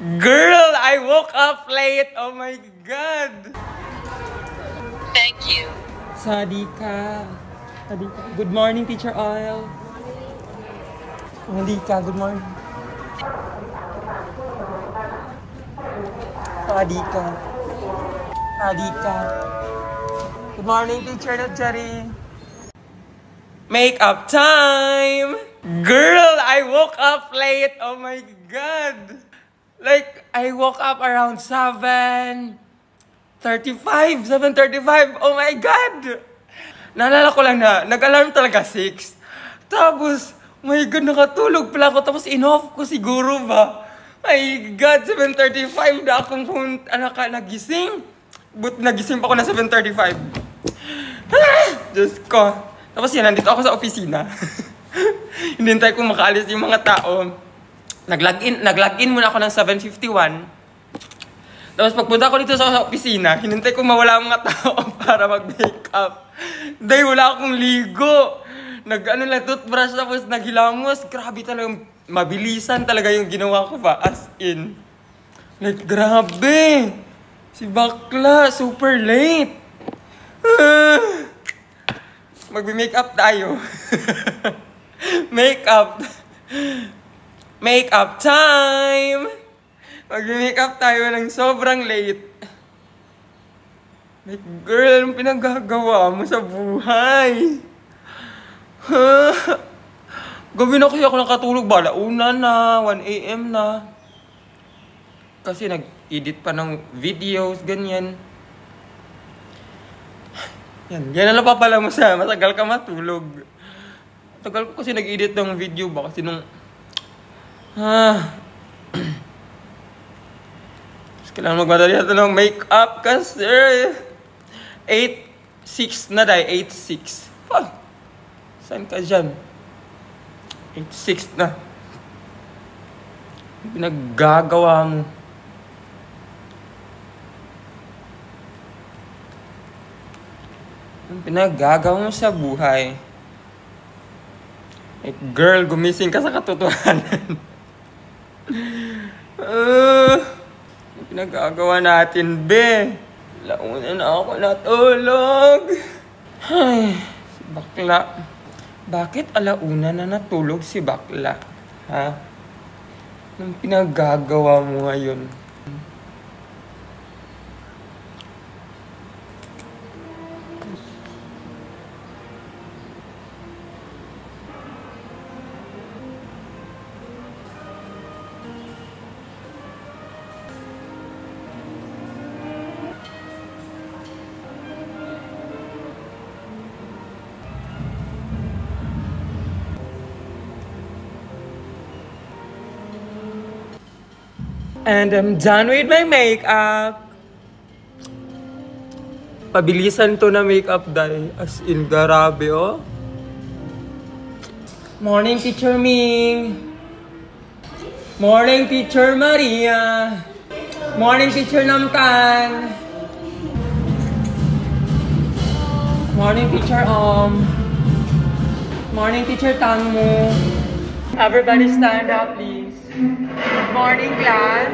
Girl, I woke up late. Oh my God. Thank you. Sadika. Sadika. Good morning, Teacher Oil. Sadika, good morning. Sadika. Sadika. Good morning, Teacher Nadjari. Makeup time! Girl, I woke up late. Oh my God. Like, I woke up around 7:35. Oh my God. Naalala ko lang na, nag-alarm talaga 6. Tapos, my God, nakatulog pala ako. Tapos, in-off ko siguro ba? My God, 7:35 na akong nagising. But nagising pa ako na 7:35. Diyos ko. Tapos yan, nandito ako sa opisina. Hinintay ko makaalis yung mga tao. Nag-login muna ako ng 7:51. Tapos pagpunta ko dito sa opisina, hinintay ko mawala ang mga tao para mag-makeup. Dahil wala akong ligo. Toothbrush tapos naghilamos. Grabe talaga, mabilisan talaga yung ginawa ko ba. As in. Like, grabe. Si bakla, super late. Magbi-makeup tayo. Makeup time! Magbi-makeup tayo ng sobrang late. Like, girl, anong pinagagawa mo sa buhay? Gabi na kaya ako nakatulog ba? Una na, 1 AM na. Kasi nag-edit pa ng videos, ganyan. Yan na napapala mo siya. Matagal ka matulog. Matagal ko kasi nag-edit ng video ba? Kasi nung... Kailangan magmadali natin ng make-up kasi 8:06 na dahil. 8:06. Saan ka dyan? 8:06 na. Pinaggagawa mo. Ang pinaggagawa mo sa buhay. Like, girl, gumising ka sa katotohanan. Ang pinagagawa natin, be. Launa na ako natulog. Ay, si bakla. Bakit alauna na natulog si bakla? Ha? Anong pinagagawa mo ngayon? And I'm done with my makeup. Pabilisan to na makeup dahil. As in, garabe, oh. Morning, Teacher Ming. Morning, Teacher Maria. Morning, Teacher Namtan. Morning, Teacher Morning, Teacher Tangmo. Everybody stand up, please. Good morning, class.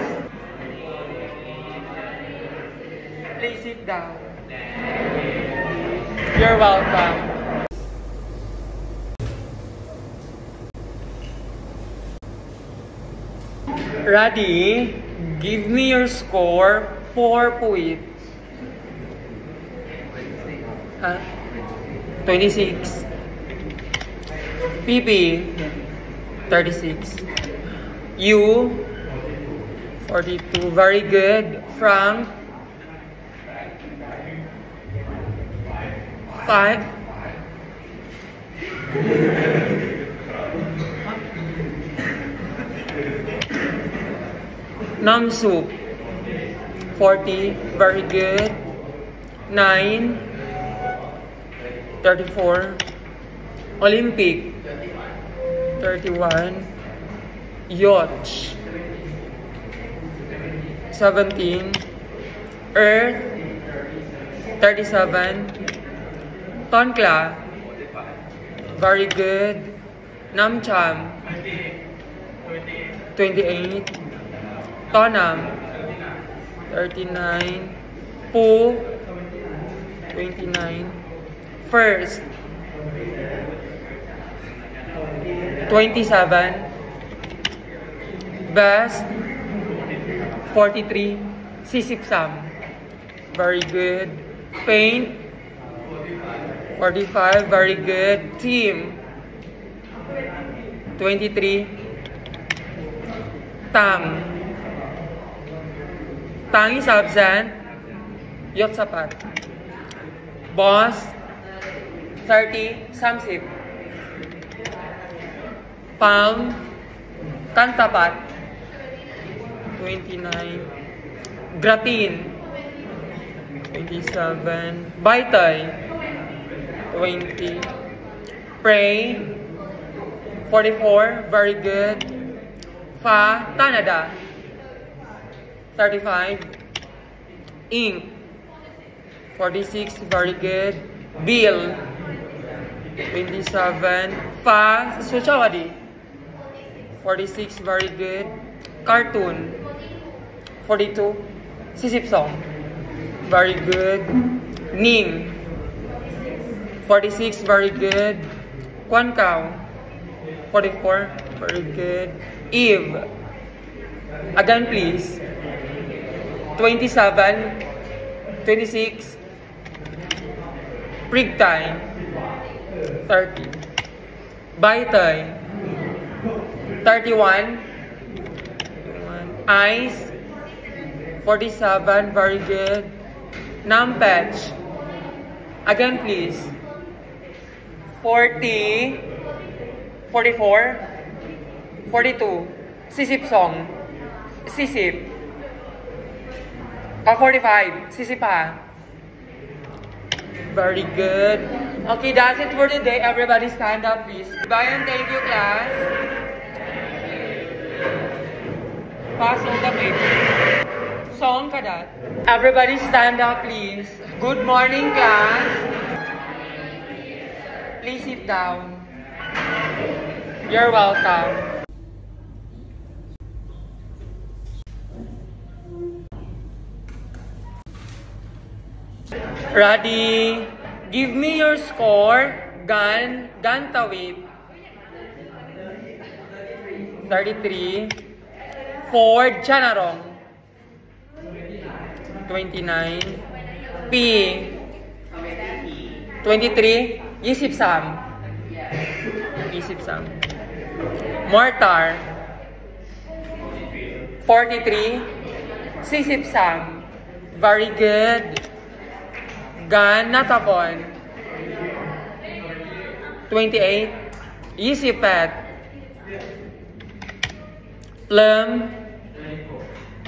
Please sit down. You're welcome. Ready? Give me your score. 4 points. 26. PP. 36. You. 42. Very good. Frank. 5. Namsu. 40. Very good. 9. 34. Olympic. 31. Yacht. 17. Earth. 37. Tonkla. Very good. Namcham. 28. Tonam, 39. Poo, 29. First, 27. Best, 43. Sisipsam, very good. Paint, 45, very good. Team, 23. Tang. Tang is absent. Yot sapat. Boss, 30. Samsip. Palm, Kantapat, 29. Gratin, 27. Baitay, 20. Pray, 44, very good. Fa, Canada, 35. Ink, 46, very good. Bill, 27. Fa, Suchawadi, 46, very good. Cartoon, 42. Sisipsong, very good. Ning, 46, very good. Kwankao, 44, very good. Eve, again please. 27, 26. Prigtay, 30. Baitay, 31. Ice, 47, very good. Nampatch, again please. 40, 44, 42. Sisipsong, Sisip. 45, Sisipa. Very good. Okay, that's it for today. Everybody stand up, please. Bye and thank you, class. Pass on the paper. Song ka that. Everybody stand up, please. Good morning, class. Please sit down. You're welcome. Ready? Give me your score. Gantawit, 33. Ford Chanarong, 29. P, 23. Yisipsam. Mortar, 43. Sisipsam, very good. Gan Natapon, 28. Yisipet. Plum,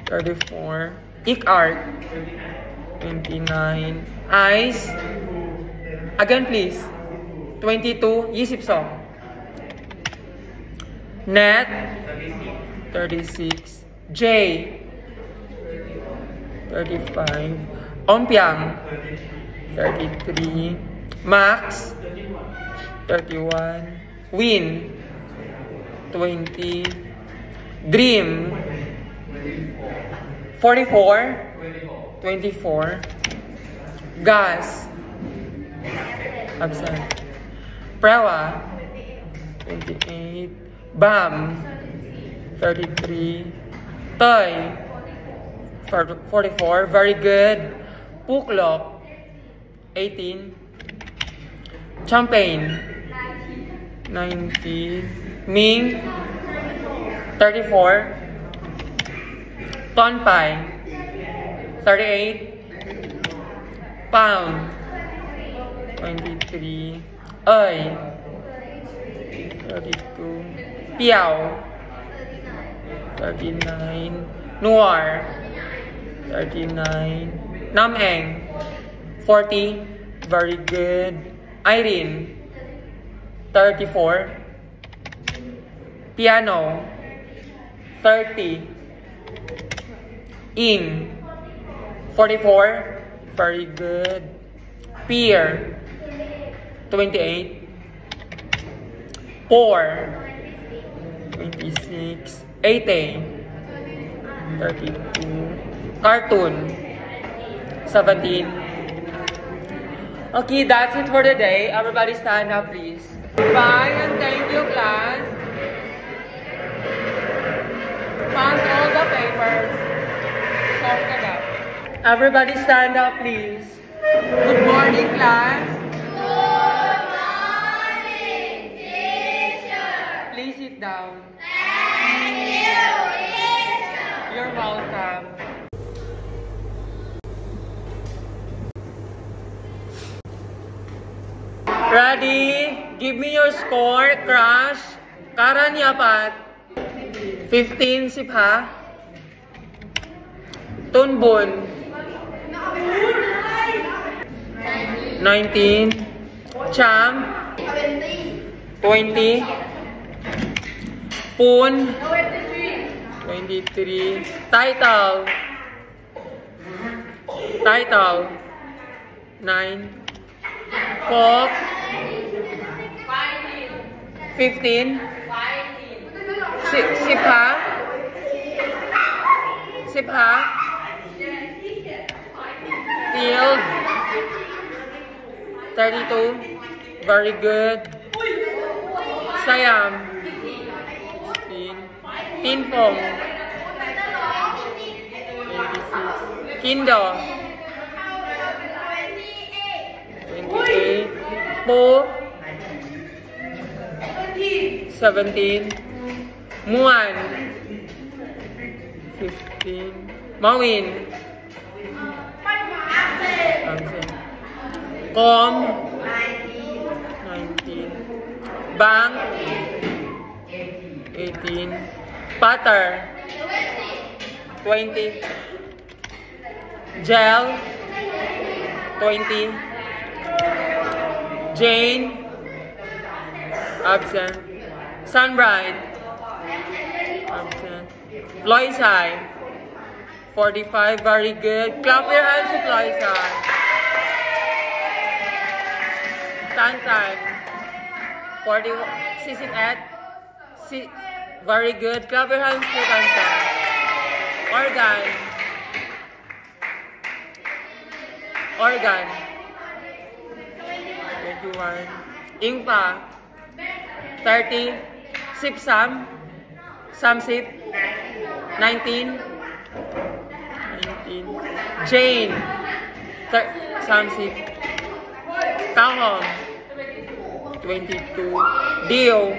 34. Ikart, 29. Ice, again please. 22. Yisipsong. Net, 36. J, 35. Ompiang, 33. Max, 31. Win, 20. Dream, 44. 24. Gas, absent. Prewa, 28. Bam, 33. Toy, 44. Very good. Puklok, 18. Champagne, 19. Ming, 34. Tonpai, 38. Pound, 23. Ay, 32. Piao, 39. Noir, 39. Nameng, 40. Very good. Irene, 34. Piano, 30. Ing, 44. Very good. Peer, 28. Pour, 26. Ate, 32. Cartoon. 17. Okay, that's it for the day. Everybody stand up, please. Bye and thank you, class. Pass all the papers. Everybody stand up, please. Good morning, class. Good morning, teacher. Please sit down. Thank you, teacher. You're welcome. Ready? Give me your score, Crush. Karan yapat. 15 si Pa. Tunbun. 19. Cham. 20. Poon. 23. Title. 9. Folk. 15. Sipha. 32. Very good. Siam. 16. Tinfong. 26. Kindo. 28. Po. 17. Muan. 15. Mawin. Com. 19. Bank. 18. Butter. 20. Gel. 20. Jane. Absent. Sunbright. Absent. Loisai. 45. Very good. Clap your hands with Loisai. Tantan. 41. Sisipet. Very good. Clap your hands with Tantan. Organ. 21. Ingpa. 30. Sipsam. Samsip. 19. Jane. Samsip. Kahom. 22. Dio.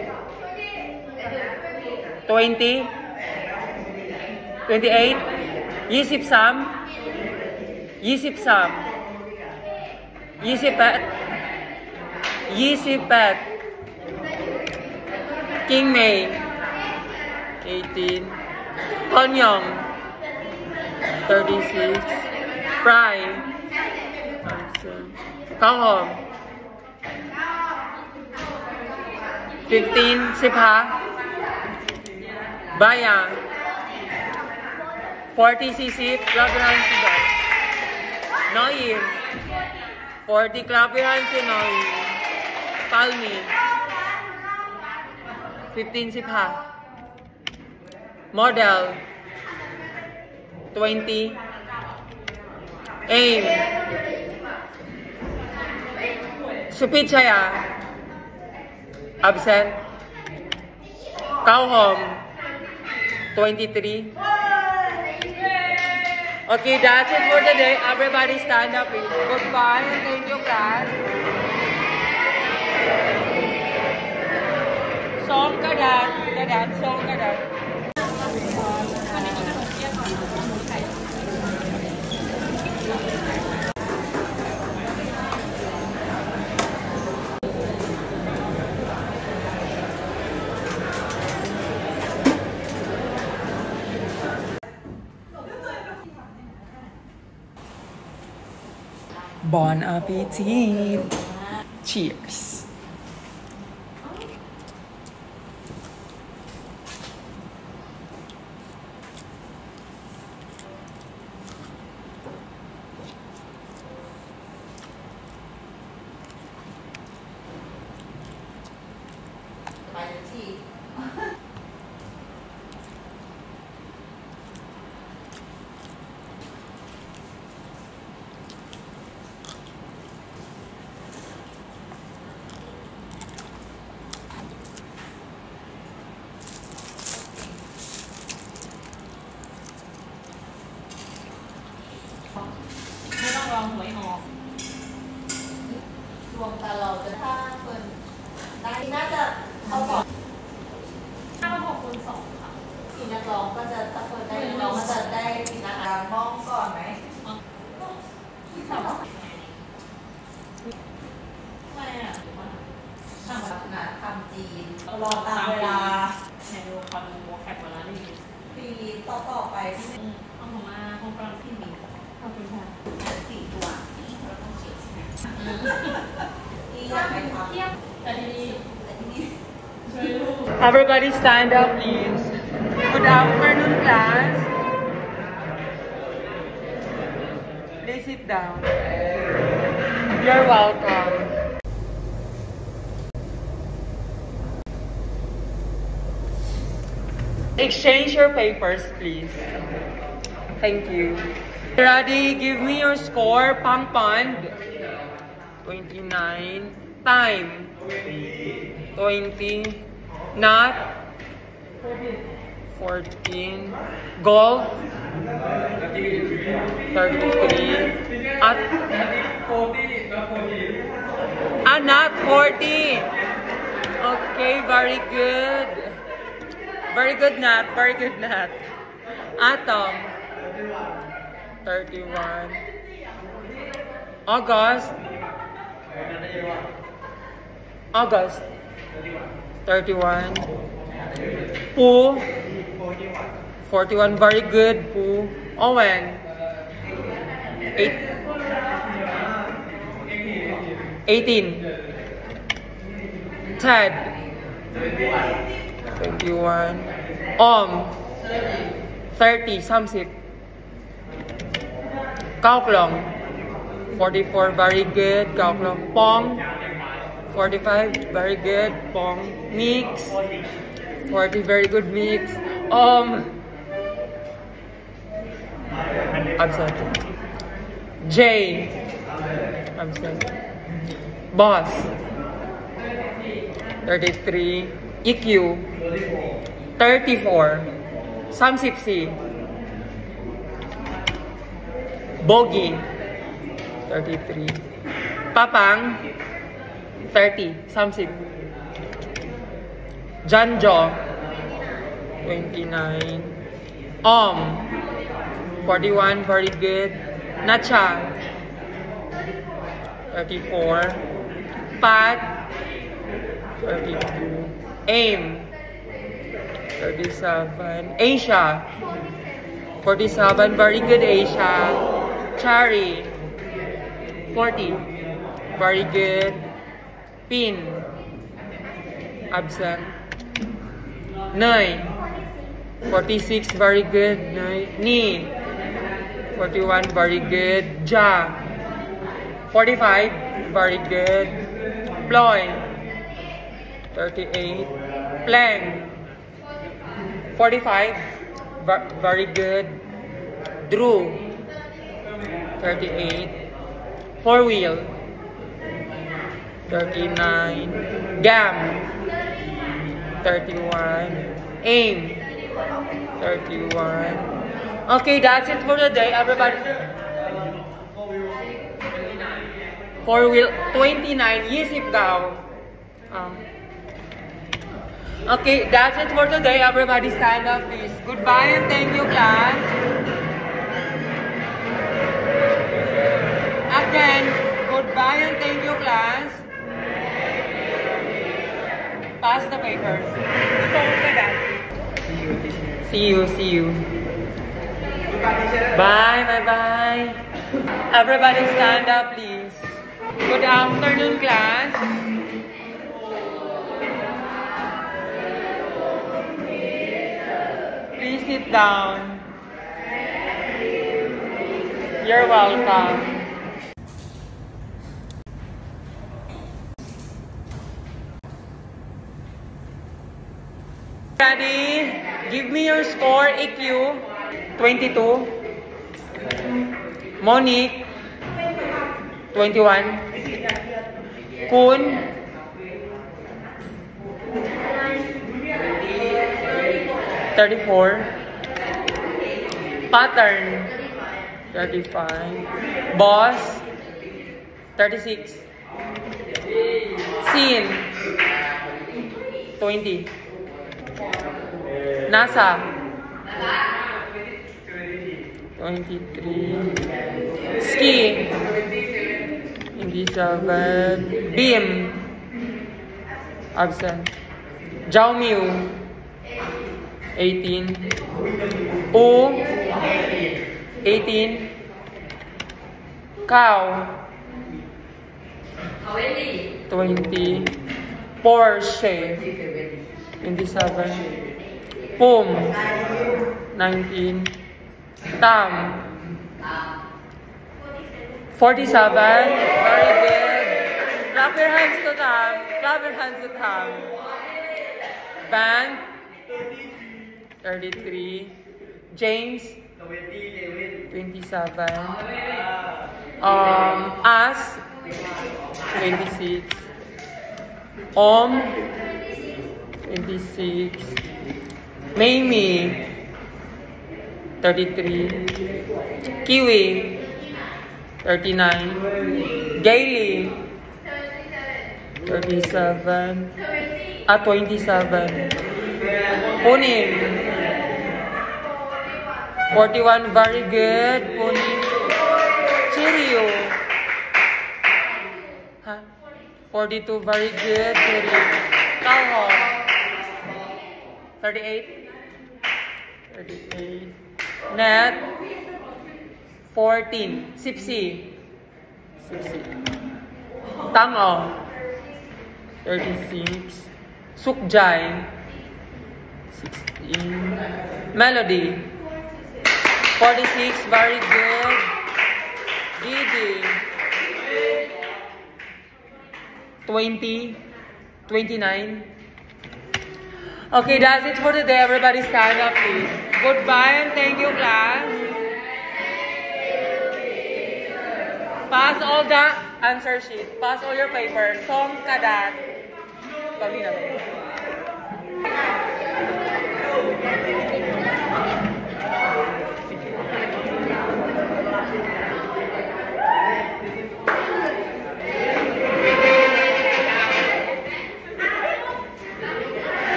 20. 28. Yisipsam. Yisipet. King May. 18. Konyong. 36. Prime. Kahom. 15. Sipha. Bayang. 40. Sisip. Clap your hands to that. Noyim. 40. Clap your hands to Noyim. Palmi. 15. Sipha. Model. 20. Aim. Supichaya. Absent. Kauhom. 23. Okay, that's it for the day. Everybody stand up. Goodbye and thank you, class. Song ka dan. Song ka dan. Bon appetit! Cheers! ทำจีนรอตามเวลา เมนูคอนโบแคปมาแล้วนี่ ปีต่อไปที่ เอาของมาของฝรั่งที่มีขอบคุณค่ะ 4 ตัวเราต้องเช็คใช่ไหมที่อยากไปทำ แต่ทีนี้ แต่ที่นี่ ช่วยลูก Everybody stand up, please. Good afternoon, class. Please sit down. You're welcome. Exchange your papers, please. Thank you. Ready? Give me your score. Pang-pand. 29. Time. 20. Not. 14. Golf. 33. At. Not 40. Okay, very good. Very good, Nat. Very good, Nat. Atom. 31. August. 31. Pooh. 41. Very good, Pooh. Owen. 18. Ted. 21. 30. 30. Kauklong. 44. Very good. Kauklong. Pong. 45. Very good. Pong. Mix. 40. Very good. Mix. Absent. J. Absent. Boss. 33. EQ. 34. 34. Bogey. 33. Papang. 30. 30. Janjo. 29. 41. Very good. Nacha. 34. Pat. 32. Aim. 37. Asia. 47. Very good, Asia. Chari. 40. Very good. Pin. Absent. Nay. 46. Very good. Nay. Ni. 41. Very good. Ja. 45. Very good. Ploy. 38. Plan. 45. Very good. Drew. 38. Four wheel. 39. Gam. 31. Aim. 31. Okay, that's it for the day, everybody. Four wheel. 29. Yisip daw. Okay, that's it for today. Everybody stand up, please. Goodbye and thank you, class. Again, goodbye and thank you, class. Pass the papers. See you. Bye. Everybody stand up, please. Good afternoon, class. Please sit down. You're welcome. Ready? Give me your score, EQ. 22. Monique. 21. Kun. 34. Pattern. 35. Boss. 36. Scene. 20. NASA. 23. Ski. 27. Beam. Absent. Jiaomiu. 18. U. 18. Cow. 20. Porsche. 27. Pum. 19. Tam. 47. Very good. Clap your hands to Tam. Clap your hands to Tam. Van. 33. James. 27. As. 26. Om. 26. Mamie. 33. Kiwi. 39. Gaily. 37. 27. Punim. 41. Very good. Punim. Cheerio. 42. Very good. Cheerio. Kalho. 38. 38. Net. 14. Sipsi. Tango. 36. Sukjai. 16. Melody. 46. Very good. Didi. 20. 29. Okay, that's it for today. Everybody stand up, please. Goodbye and thank you, class. Pass all the answer sheet. Pass all your papers. Tom kadat. Kami na.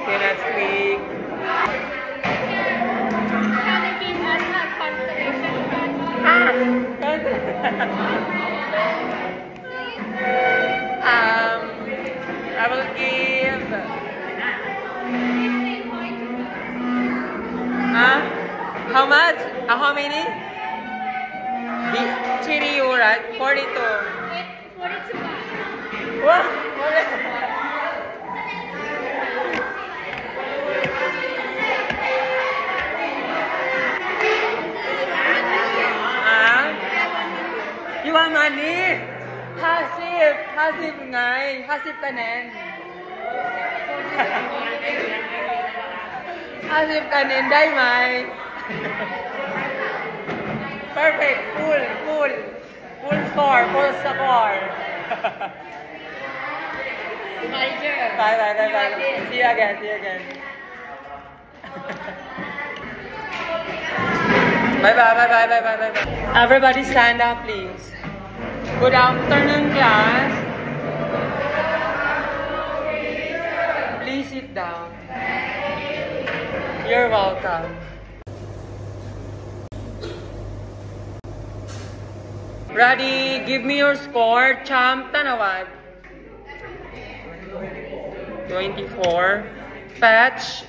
Okay, let's click. I will give. How much? How many? Cheerio, right? 42. 42. What? You want money? 50 ไง 50 คะแนน 50 คะแนนได้ไหม Perfect, full score, full score. Bye. See you again. Bye. Everybody stand up, please. Good afternoon, class. Please sit down. You're welcome. Ready? Give me your score. Champ Tanawad. 24. Fetch.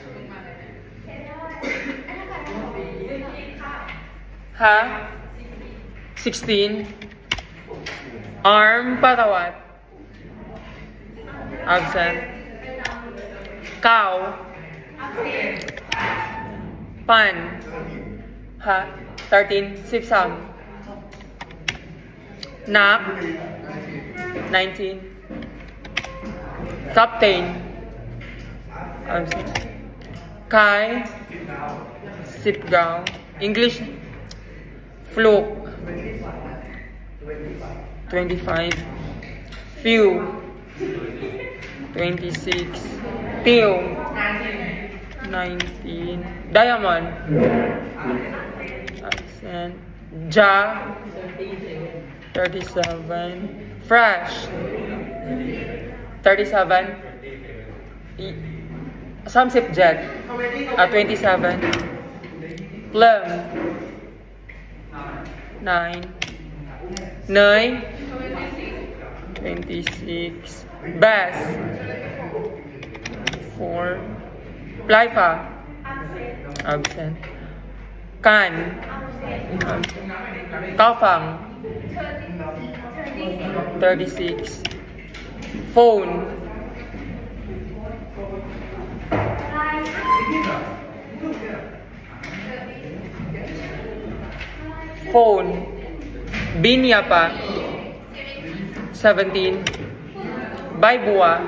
16. Arm Patawat. Absent. Cow. Pan. 13. Sipsam. Nap. 19. Captain. Absent. Kai. Sit down. English. Fluke. 25. Few. 26. Teal. 19. Diamond. Absent. Ja. 37. Fresh. 37. Samsip Jet. 27. Plum. 9. 26. Bass. 4. Plyfa. Absent. Kan. Absent. Kafang. 36. Phone. Phone. Binya pa. 17. Baibua.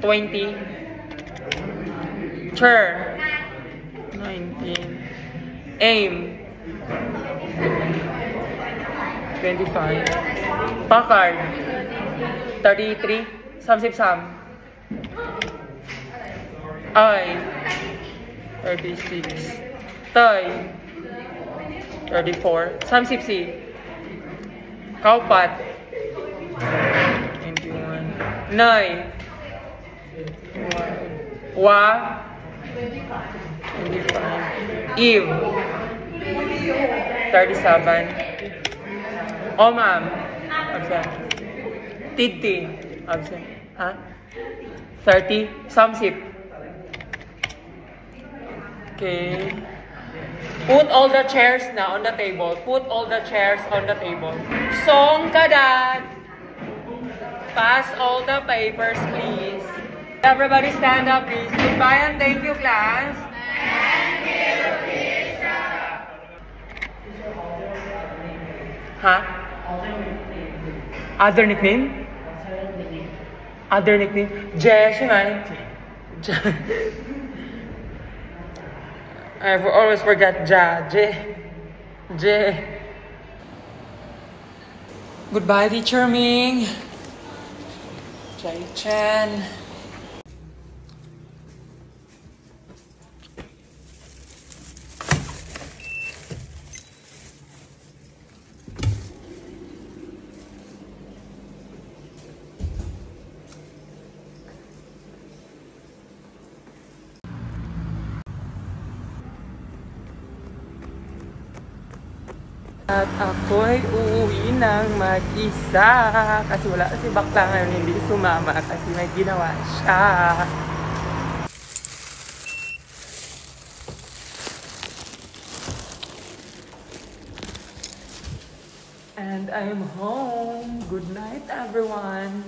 20. Chair. 19. Aim. 25. Packard. 33. Samsip Sam. I. 36. Tay. 34. Samsip Si. Kaupat. 21. Nay. Wa. 25. Eve. 37. Omam. Absent. Titi. Absent. Huh? 30. Samsip. Okay. Put all the chairs now on the table. Put all the chairs on the table. Song Kadat. Pass all the papers, please. Everybody stand up, please. Goodbye and thank you, class. Thank you, teacher. Huh? Other nickname? Other nickname? Jay, siya nga. I always forget Ja. J. Goodbye, Teacher Ming. Jai Chen. At ako'y uuwi ng mag-isa kasi wala si bakla ngayon hindi sumama kasi may ginawa siya. And I'm home. Good night, everyone.